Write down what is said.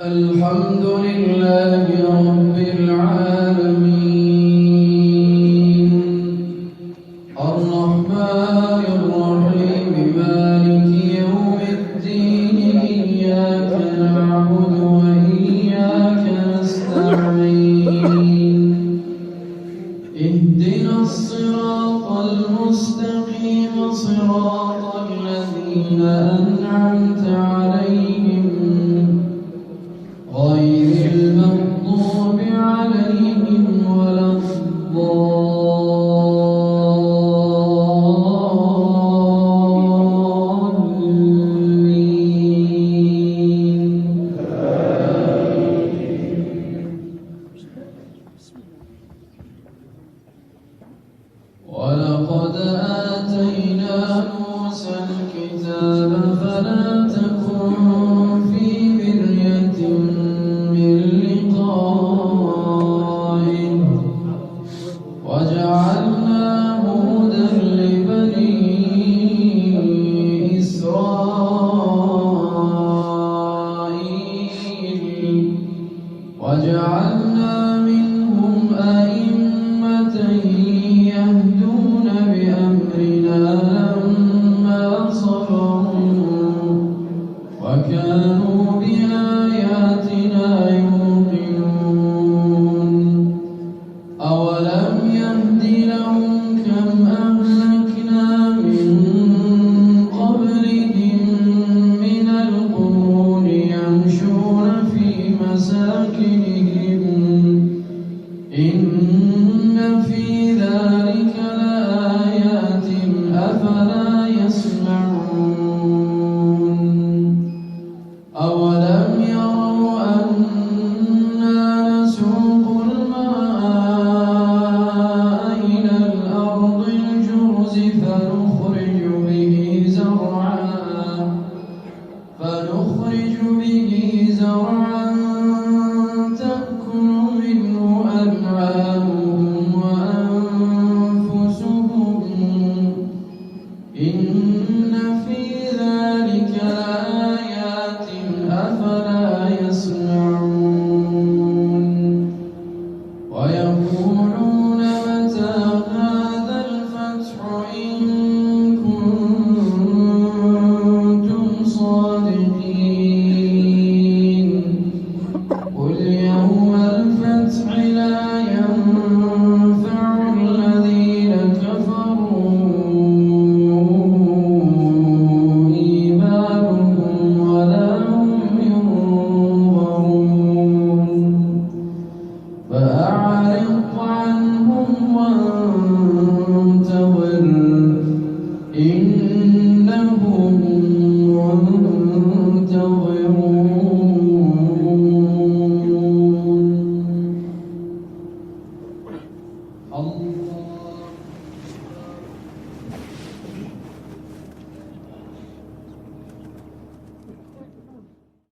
الحمد لله رب العالمين الرحمن الرحيم مالك يوم الدين إياك نعبد وإياك نستعين اهدنا الصراط المستقيم صراط الذين أنعمت عليهم غير المغضوب عليهم ولا الضالين. ولقد آتينا موسى الكتاب فلا تكن في مرية من لقائه وجعلناه هدى لبني إسرائيل وجعلنا منهم أئمة يهدون بأمرنا لما صبروا وكانوا بآياتنا يوقنون. أولم يهد لهم كم أهلكنا من قبلهم من القرون يمشون في مساكنهم إن في ذلك لآيات أفلا يسمعون. أولم يروا أنا نسوق الماء إلى الأرض الجرز فنخرج به زرعا